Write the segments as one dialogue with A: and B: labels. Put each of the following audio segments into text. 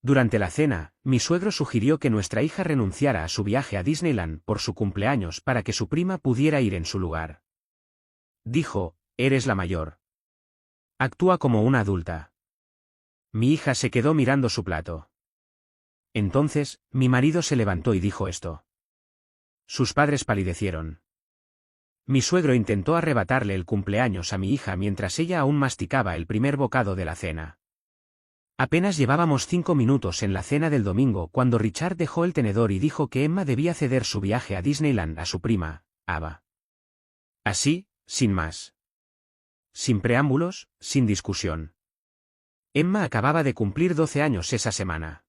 A: Durante la cena, mi suegro sugirió que nuestra hija renunciara a su viaje a Disneyland por su cumpleaños para que su prima pudiera ir en su lugar. Dijo, eres la mayor. Actúa como una adulta. Mi hija se quedó mirando su plato. Entonces, mi marido se levantó y dijo esto. Sus padres palidecieron. Mi suegro intentó arrebatarle el cumpleaños a mi hija mientras ella aún masticaba el primer bocado de la cena. Apenas llevábamos 5 minutos en la cena del domingo cuando Richard dejó el tenedor y dijo que Emma debía ceder su viaje a Disneyland a su prima, Ava. Así, sin más. Sin preámbulos, sin discusión. Emma acababa de cumplir 12 años esa semana.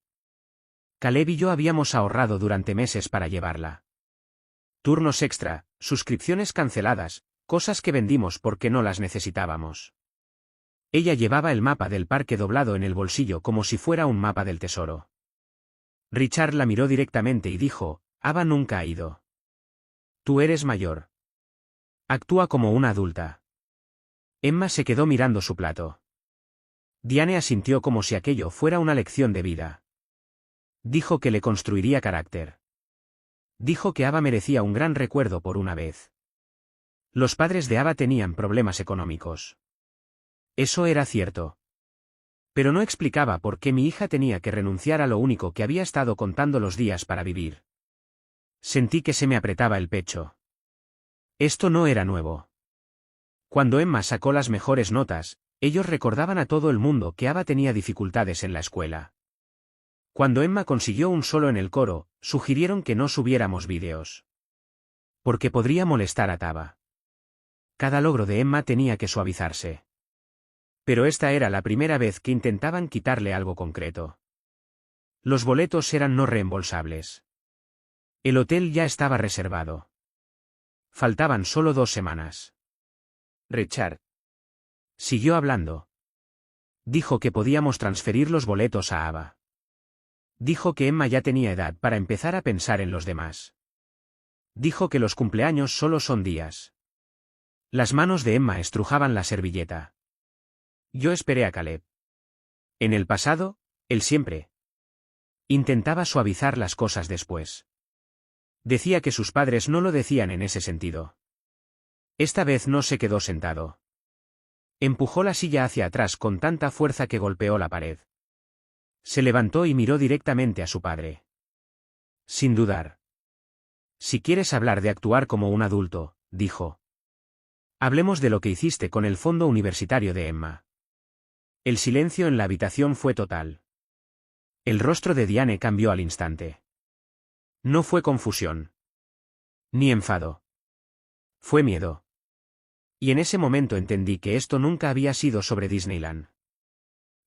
A: Caleb y yo habíamos ahorrado durante meses para llevarla. Turnos extra, suscripciones canceladas, cosas que vendimos porque no las necesitábamos. Ella llevaba el mapa del parque doblado en el bolsillo como si fuera un mapa del tesoro. Richard la miró directamente y dijo, Ava nunca ha ido. Tú eres mayor. Actúa como una adulta. Emma se quedó mirando su plato. Diane asintió como si aquello fuera una lección de vida. Dijo que le construiría carácter. Dijo que Ava merecía un gran recuerdo por una vez. Los padres de Ava tenían problemas económicos. Eso era cierto. Pero no explicaba por qué mi hija tenía que renunciar a lo único que había estado contando los días para vivir. Sentí que se me apretaba el pecho. Esto no era nuevo. Cuando Emma sacó las mejores notas, ellos recordaban a todo el mundo que Ava tenía dificultades en la escuela. Cuando Emma consiguió un solo en el coro, sugirieron que no subiéramos vídeos. Porque podría molestar a Tava. Cada logro de Emma tenía que suavizarse. Pero esta era la primera vez que intentaban quitarle algo concreto. Los boletos eran no reembolsables. El hotel ya estaba reservado. Faltaban solo 2 semanas. Richard siguió hablando. Dijo que podíamos transferir los boletos a Ava. Dijo que Emma ya tenía edad para empezar a pensar en los demás. Dijo que los cumpleaños solo son días. Las manos de Emma estrujaban la servilleta. Yo esperé a Caleb. En el pasado, él siempre intentaba suavizar las cosas después. Decía que sus padres no lo decían en ese sentido. Esta vez no se quedó sentado. Empujó la silla hacia atrás con tanta fuerza que golpeó la pared. Se levantó y miró directamente a su padre. Sin dudar. Si quieres hablar de actuar como un adulto, dijo. Hablemos de lo que hiciste con el fondo universitario de Emma. El silencio en la habitación fue total. El rostro de Diane cambió al instante. No fue confusión. Ni enfado. Fue miedo. Y en ese momento entendí que esto nunca había sido sobre Disneyland.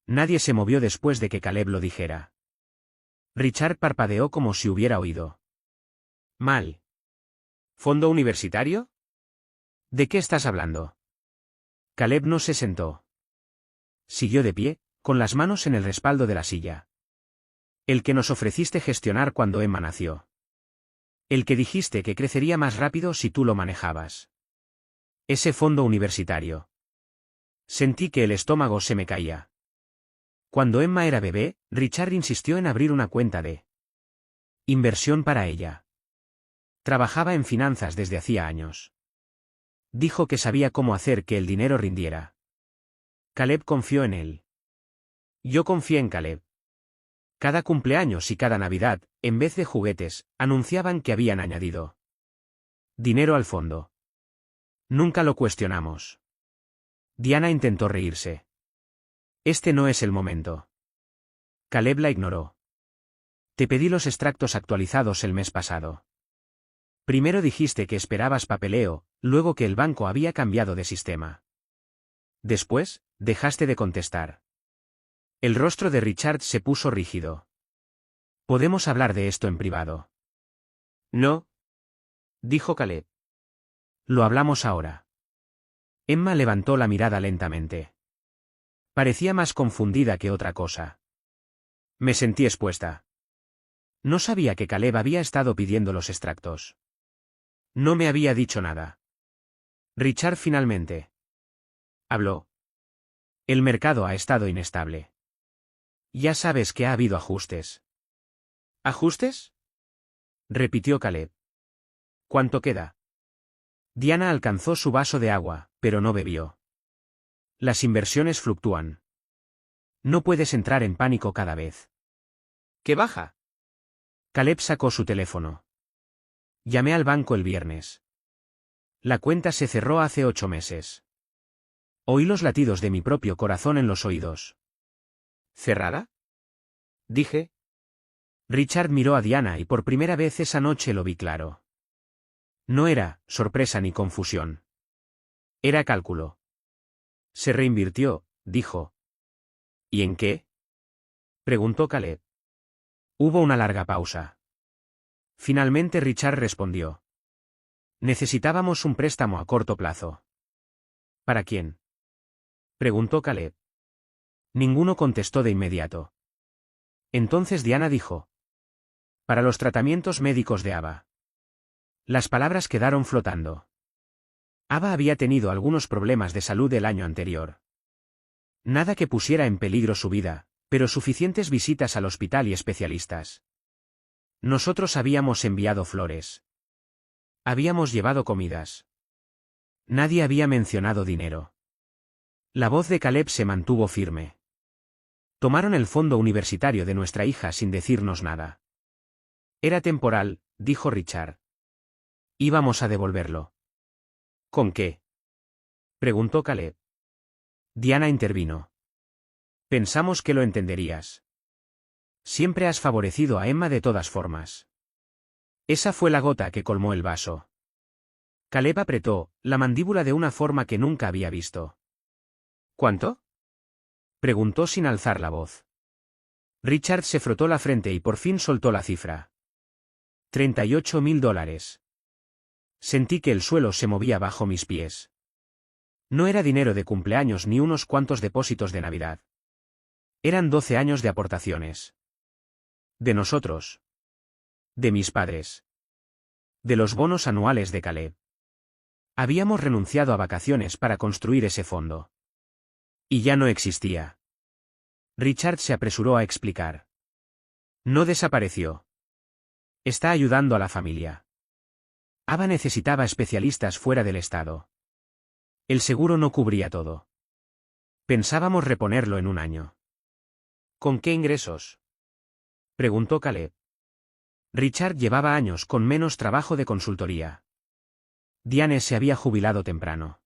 A: Nadie se movió después de que Caleb lo dijera. Richard parpadeó como si hubiera oído mal. ¿Fondo universitario? ¿De qué estás hablando? Caleb no se sentó. Siguió de pie, con las manos en el respaldo de la silla. El que nos ofreciste gestionar cuando Emma nació. El que dijiste que crecería más rápido si tú lo manejabas. Ese fondo universitario. Sentí que el estómago se me caía. Cuando Emma era bebé, Richard insistió en abrir una cuenta de inversión para ella. Trabajaba en finanzas desde hacía años. Dijo que sabía cómo hacer que el dinero rindiera. Caleb confió en él. Yo confié en Caleb. Cada cumpleaños y cada Navidad, en vez de juguetes, anunciaban que habían añadido dinero al fondo. Nunca lo cuestionamos. Diana intentó reírse. Este no es el momento. Caleb la ignoró. Te pedí los extractos actualizados el mes pasado. Primero dijiste que esperabas papeleo, luego que el banco había cambiado de sistema. Después, dejaste de contestar. El rostro de Richard se puso rígido. Podemos hablar de esto en privado. No, dijo Caleb. Lo hablamos ahora. Emma levantó la mirada lentamente. Parecía más confundida que otra cosa. Me sentí expuesta. No sabía que Caleb había estado pidiendo los extractos. No me había dicho nada. Richard finalmente habló. El mercado ha estado inestable. Ya sabes que ha habido ajustes.
B: ¿Ajustes?
A: Repitió Caleb. ¿Cuánto queda? Diana alcanzó su vaso de agua, pero no bebió. Las inversiones fluctúan. No puedes entrar en pánico cada vez.
B: ¿Qué baja?
A: Caleb sacó su teléfono. Llamé al banco el viernes. La cuenta se cerró hace 8 meses. Oí los latidos de mi propio corazón en los oídos.
B: ¿Cerrada? Dije.
A: Richard miró a Diana y por primera vez esa noche lo vi claro. No era sorpresa ni confusión. Era cálculo. Se reinvirtió, dijo.
B: ¿Y en qué?
A: Preguntó Caleb. Hubo una larga pausa. Finalmente Richard respondió. Necesitábamos un préstamo a corto plazo. ¿Para quién? Preguntó Caleb. Ninguno contestó de inmediato. Entonces Diana dijo. Para los tratamientos médicos de Ava. Las palabras quedaron flotando. Ava había tenido algunos problemas de salud el año anterior. Nada que pusiera en peligro su vida, pero suficientes visitas al hospital y especialistas. Nosotros habíamos enviado flores. Habíamos llevado comidas. Nadie había mencionado dinero. La voz de Caleb se mantuvo firme. Tomaron el fondo universitario de nuestra hija sin decirnos nada. Era temporal, dijo Richard. Íbamos a devolverlo.
B: ¿Con qué?
A: Preguntó Caleb. Diana intervino. Pensamos que lo entenderías. Siempre has favorecido a Emma de todas formas. Esa fue la gota que colmó el vaso. Caleb apretó la mandíbula de una forma que nunca había visto.
B: ¿Cuánto?
A: Preguntó sin alzar la voz. Richard se frotó la frente y por fin soltó la cifra. $38.000. Sentí que el suelo se movía bajo mis pies. No era dinero de cumpleaños ni unos cuantos depósitos de Navidad. Eran 12 años de aportaciones. De nosotros. De mis padres. De los bonos anuales de Caleb. Habíamos renunciado a vacaciones para construir ese fondo. Y ya no existía. Richard se apresuró a explicar. No desapareció. Está ayudando a la familia. Ava necesitaba especialistas fuera del estado. El seguro no cubría todo. Pensábamos reponerlo en un año.
B: ¿Con qué ingresos?
A: Preguntó Caleb. Richard llevaba años con menos trabajo de consultoría. Diane se había jubilado temprano.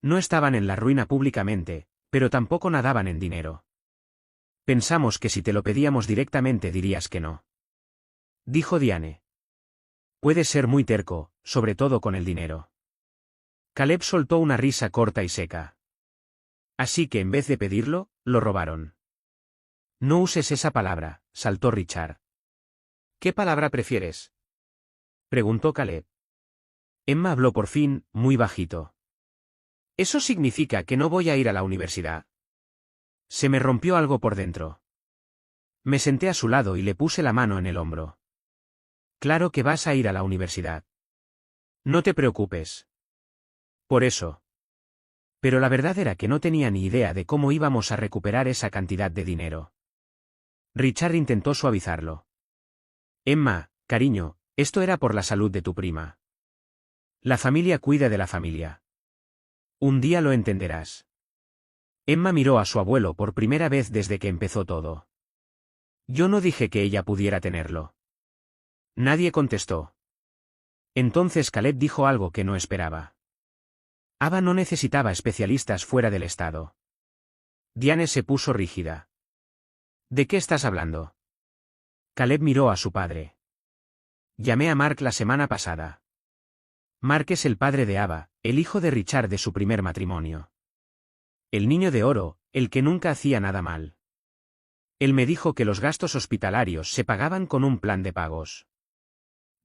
A: No estaban en la ruina públicamente, pero tampoco nadaban en dinero. Pensamos que si te lo pedíamos directamente dirías que no. Dijo Diane. Puedes ser muy terco, sobre todo con el dinero. Caleb soltó una risa corta y seca. Así que en vez de pedirlo, lo robaron. No uses esa palabra, saltó Richard.
B: ¿Qué palabra prefieres?
A: Preguntó Caleb. Emma habló por fin, muy bajito.
B: ¿Eso significa que no voy a ir a la universidad?
A: Se me rompió algo por dentro. Me senté a su lado y le puse la mano en el hombro. Claro que vas a ir a la universidad. No te preocupes. Por eso. Pero la verdad era que no tenía ni idea de cómo íbamos a recuperar esa cantidad de dinero. Richard intentó suavizarlo. Emma, cariño, esto era por la salud de tu prima. La familia cuida de la familia. Un día lo entenderás. Emma miró a su abuelo por primera vez desde que empezó todo. Yo no dije que ella pudiera tenerlo. Nadie contestó. Entonces Caleb dijo algo que no esperaba. Ava no necesitaba especialistas fuera del estado. Diane se puso rígida. ¿De qué estás hablando? Caleb miró a su padre. Llamé a Mark la semana pasada. Mark es el padre de Ava, el hijo de Richard de su primer matrimonio. El niño de oro, el que nunca hacía nada mal. Él me dijo que los gastos hospitalarios se pagaban con un plan de pagos.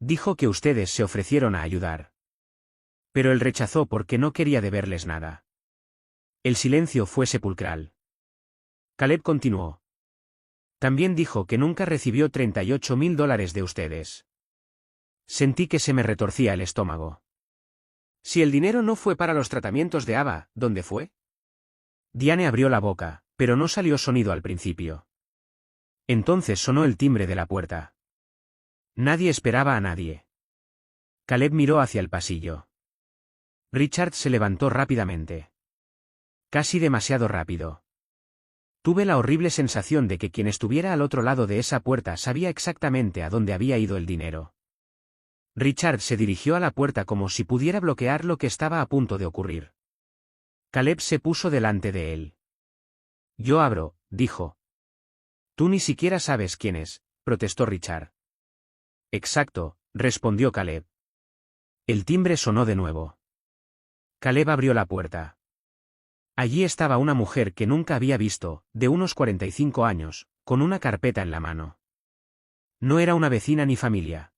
A: Dijo que ustedes se ofrecieron a ayudar. Pero él rechazó porque no quería deberles nada. El silencio fue sepulcral. Caleb continuó. También dijo que nunca recibió $38.000 de ustedes. Sentí que se me retorcía el estómago.
B: Si el dinero no fue para los tratamientos de Ava, ¿dónde fue?
A: Diane abrió la boca, pero no salió sonido al principio. Entonces sonó el timbre de la puerta. Nadie esperaba a nadie. Caleb miró hacia el pasillo. Richard se levantó rápidamente. Casi demasiado rápido. Tuve la horrible sensación de que quien estuviera al otro lado de esa puerta sabía exactamente a dónde había ido el dinero. Richard se dirigió a la puerta como si pudiera bloquear lo que estaba a punto de ocurrir. Caleb se puso delante de él. Yo abro, dijo. Tú ni siquiera sabes quién es, protestó Richard. Exacto, respondió Caleb. El timbre sonó de nuevo. Caleb abrió la puerta. Allí estaba una mujer que nunca había visto, de unos 45 años, con una carpeta en la mano. No era una vecina ni familia.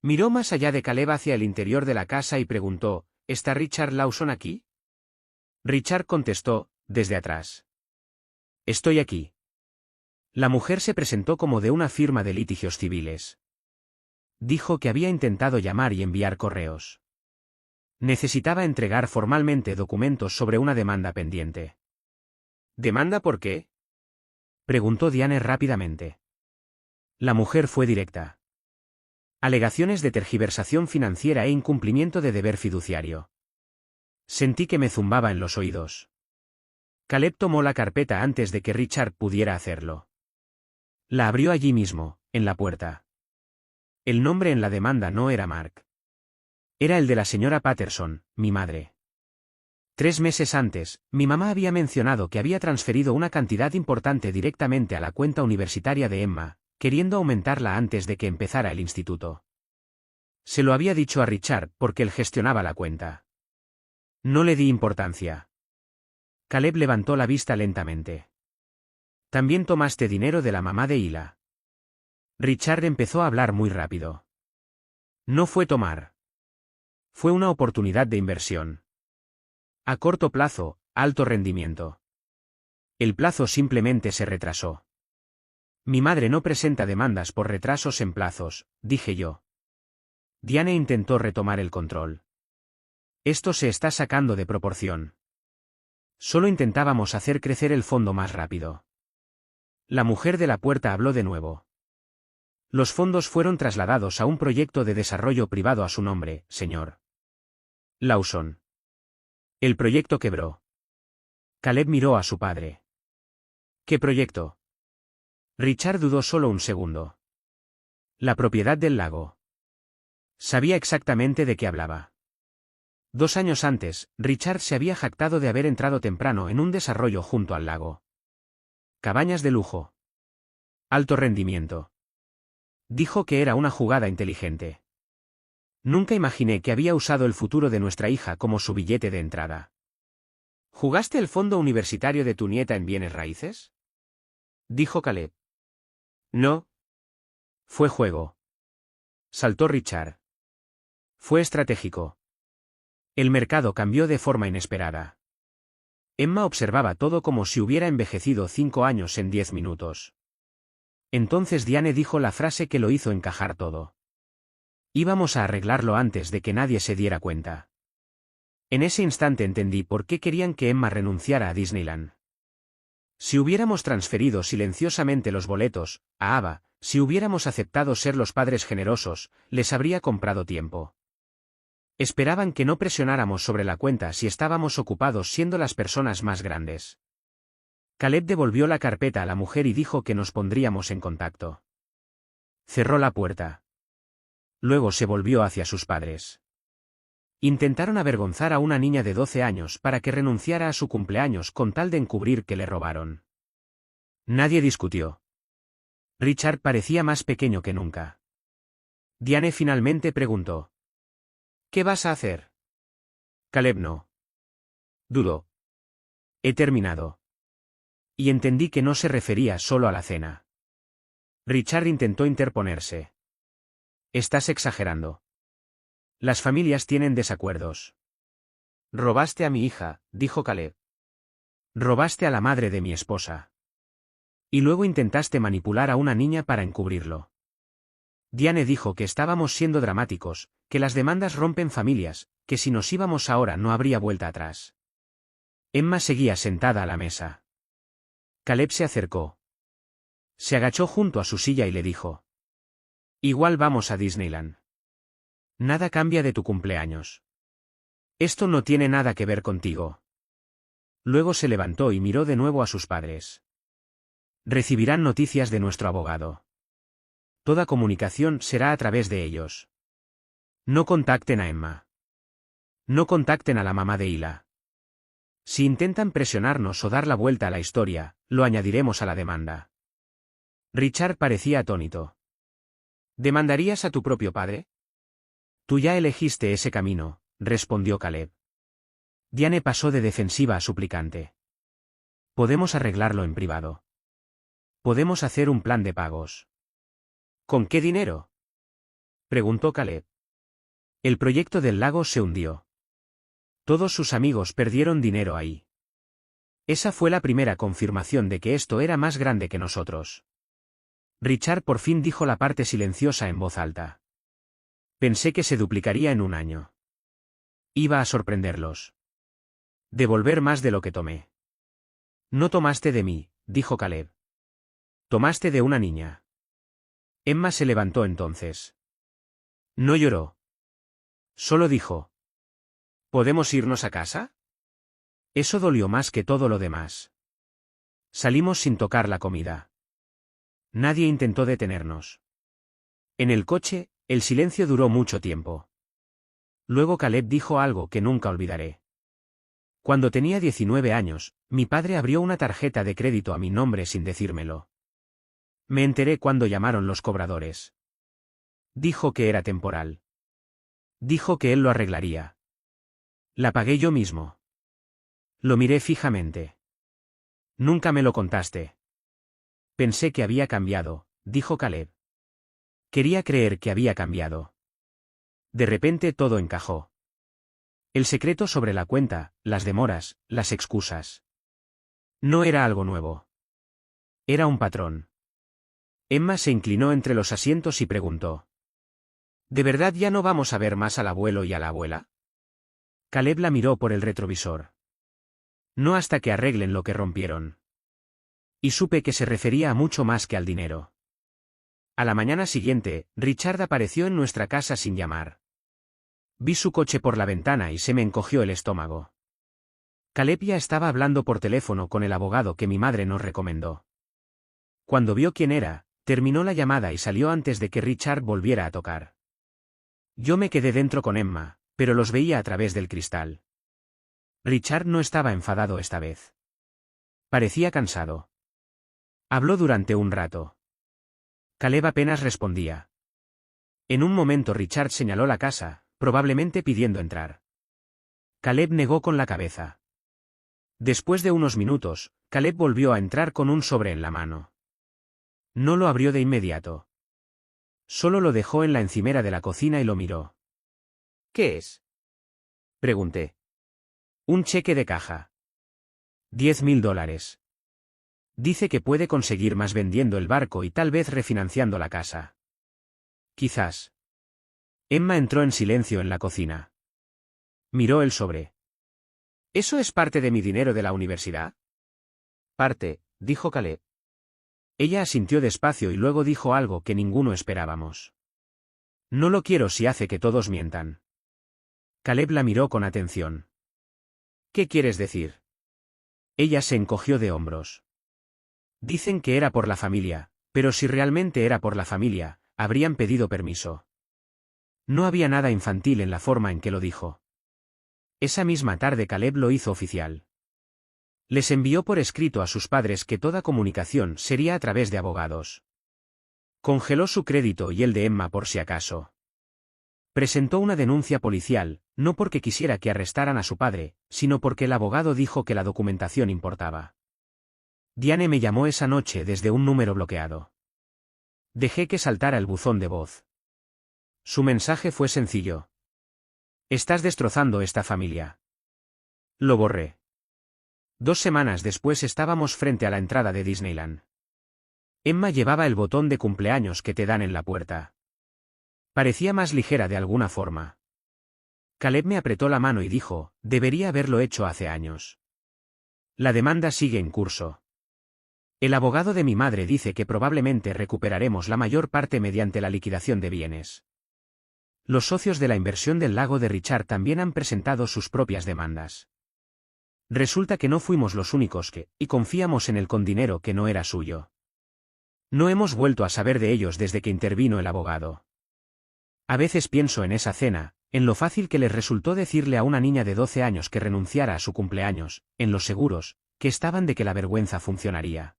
A: Miró más allá de Caleb hacia el interior de la casa y preguntó, ¿está Richard Lawson aquí? Richard contestó, desde atrás. Estoy aquí. La mujer se presentó como de una firma de litigios civiles. Dijo que había intentado llamar y enviar correos. Necesitaba entregar formalmente documentos sobre una demanda pendiente. ¿Demanda por qué? Preguntó Diane rápidamente. La mujer fue directa. Alegaciones de tergiversación financiera e incumplimiento de deber fiduciario. Sentí que me zumbaba en los oídos. Caleb tomó la carpeta antes de que Richard pudiera hacerlo. La abrió allí mismo, en la puerta. El nombre en la demanda no era Mark. Era el de la señora Patterson, mi madre. 3 meses antes, mi mamá había mencionado que había transferido una cantidad importante directamente a la cuenta universitaria de Emma, queriendo aumentarla antes de que empezara el instituto. Se lo había dicho a Richard porque él gestionaba la cuenta. No le di importancia. Caleb levantó la vista lentamente. También tomaste dinero de la mamá de Hila. Richard empezó a hablar muy rápido. No fue tomar. Fue una oportunidad de inversión. A corto plazo, alto rendimiento. El plazo simplemente se retrasó. Mi madre no presenta demandas por retrasos en plazos, dije yo. Diane intentó retomar el control. Esto se está sacando de proporción. Solo intentábamos hacer crecer el fondo más rápido. La mujer de la puerta habló de nuevo. Los fondos fueron trasladados a un proyecto de desarrollo privado a su nombre, señor Lawson. El proyecto quebró. Caleb miró a su padre. ¿Qué proyecto? Richard dudó solo un segundo. La propiedad del lago. Sabía exactamente de qué hablaba. 2 años antes, Richard se había jactado de haber entrado temprano en un desarrollo junto al lago. Cabañas de lujo. Alto rendimiento. Dijo que era una jugada inteligente. Nunca imaginé que había usado el futuro de nuestra hija como su billete de entrada. ¿Jugaste el fondo universitario de tu nieta en bienes raíces? Dijo Caleb. No. Fue juego. Saltó Richard. Fue estratégico. El mercado cambió de forma inesperada. Emma observaba todo como si hubiera envejecido 5 años en 10 minutos. Entonces Diane dijo la frase que lo hizo encajar todo. Íbamos a arreglarlo antes de que nadie se diera cuenta. En ese instante entendí por qué querían que Emma renunciara a Disneyland. Si hubiéramos transferido silenciosamente los boletos, a Ava, si hubiéramos aceptado ser los padres generosos, les habría comprado tiempo. Esperaban que no presionáramos sobre la cuenta si estábamos ocupados siendo las personas más grandes. Caleb devolvió la carpeta a la mujer y dijo que nos pondríamos en contacto. Cerró la puerta. Luego se volvió hacia sus padres. Intentaron avergonzar a una niña de 12 años para que renunciara a su cumpleaños con tal de encubrir que le robaron. Nadie discutió. Richard parecía más pequeño que nunca. Diane finalmente preguntó. ¿Qué vas a hacer? Caleb no. Dudó. He terminado. Y entendí que no se refería solo a la cena. Richard intentó interponerse. Estás exagerando. Las familias tienen desacuerdos. Robaste a mi hija, dijo Caleb. Robaste a la madre de mi esposa. Y luego intentaste manipular a una niña para encubrirlo. Diane dijo que estábamos siendo dramáticos, que las demandas rompen familias, que si nos íbamos ahora no habría vuelta atrás. Emma seguía sentada a la mesa. Caleb se acercó. Se agachó junto a su silla y le dijo. Igual vamos a Disneyland. Nada cambia de tu cumpleaños. Esto no tiene nada que ver contigo. Luego se levantó y miró de nuevo a sus padres. Recibirán noticias de nuestro abogado. Toda comunicación será a través de ellos. No contacten a Emma. No contacten a la mamá de Hila. Si intentan presionarnos o dar la vuelta a la historia, lo añadiremos a la demanda. Richard parecía atónito. ¿Demandarías a tu propio padre? Tú ya elegiste ese camino, respondió Caleb. Diane pasó de defensiva a suplicante. Podemos arreglarlo en privado. Podemos hacer un plan de pagos. ¿Con qué dinero? Preguntó Caleb. El proyecto del lago se hundió. Todos sus amigos perdieron dinero ahí. Esa fue la primera confirmación de que esto era más grande que nosotros. Richard por fin dijo la parte silenciosa en voz alta. Pensé que se duplicaría en un año. Iba a sorprenderlos. Devolver más de lo que tomé. No tomaste de mí, dijo Caleb. Tomaste de una niña. Emma se levantó entonces. No lloró. Solo dijo. ¿Podemos irnos a casa? Eso dolió más que todo lo demás. Salimos sin tocar la comida. Nadie intentó detenernos. En el coche, el silencio duró mucho tiempo. Luego Caleb dijo algo que nunca olvidaré. Cuando tenía 19 años, mi padre abrió una tarjeta de crédito a mi nombre sin decírmelo. Me enteré cuando llamaron los cobradores. Dijo que era temporal. Dijo que él lo arreglaría. La pagué yo mismo. Lo miré fijamente. Nunca me lo contaste. Pensé que había cambiado, dijo Caleb. Quería creer que había cambiado. De repente todo encajó. El secreto sobre la cuenta, las demoras, las excusas. No era algo nuevo. Era un patrón. Emma se inclinó entre los asientos y preguntó. ¿De verdad ya no vamos a ver más al abuelo y a la abuela? Caleb la miró por el retrovisor. No hasta que arreglen lo que rompieron. Y supe que se refería a mucho más que al dinero. A la mañana siguiente, Richard apareció en nuestra casa sin llamar. Vi su coche por la ventana y se me encogió el estómago. Caleb ya estaba hablando por teléfono con el abogado que mi madre nos recomendó. Cuando vio quién era, terminó la llamada y salió antes de que Richard volviera a tocar. Yo me quedé dentro con Emma, pero los veía a través del cristal. Richard no estaba enfadado esta vez. Parecía cansado. Habló durante un rato. Caleb apenas respondía. En un momento Richard señaló la casa, probablemente pidiendo entrar. Caleb negó con la cabeza. Después de unos minutos, Caleb volvió a entrar con un sobre en la mano. No lo abrió de inmediato. Solo lo dejó en la encimera de la cocina y lo miró. ¿Qué es? Pregunté. Un cheque de caja. $10.000. Dice que puede conseguir más vendiendo el barco y tal vez refinanciando la casa. Quizás. Emma entró en silencio en la cocina. Miró el sobre. ¿Eso es parte de mi dinero de la universidad? Parte, dijo Caleb. Ella asintió despacio y luego dijo algo que ninguno esperábamos. No lo quiero si hace que todos mientan. Caleb la miró con atención. ¿Qué quieres decir? Ella se encogió de hombros. Dicen que era por la familia, pero si realmente era por la familia, habrían pedido permiso. No había nada infantil en la forma en que lo dijo. Esa misma tarde Caleb lo hizo oficial. Les envió por escrito a sus padres que toda comunicación sería a través de abogados. Congeló su crédito y el de Emma por si acaso. Presentó una denuncia policial, no porque quisiera que arrestaran a su padre, sino porque el abogado dijo que la documentación importaba. Diane me llamó esa noche desde un número bloqueado. Dejé que saltara el buzón de voz. Su mensaje fue sencillo. Estás destrozando esta familia. Lo borré. 2 semanas después estábamos frente a la entrada de Disneyland. Emma llevaba el botón de cumpleaños que te dan en la puerta. Parecía más ligera de alguna forma. Caleb me apretó la mano y dijo, debería haberlo hecho hace años. La demanda sigue en curso. El abogado de mi madre dice que probablemente recuperaremos la mayor parte mediante la liquidación de bienes. Los socios de la inversión del lago de Richard también han presentado sus propias demandas. Resulta que no fuimos los únicos y confiamos en él con dinero que no era suyo. No hemos vuelto a saber de ellos desde que intervino el abogado. A veces pienso en esa cena, en lo fácil que les resultó decirle a una niña de 12 años que renunciara a su cumpleaños, en los seguros, que estaban de que la vergüenza funcionaría.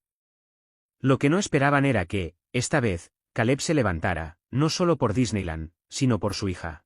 A: Lo que no esperaban era que, esta vez, Caleb se levantara, no solo por Disneyland, sino por su hija.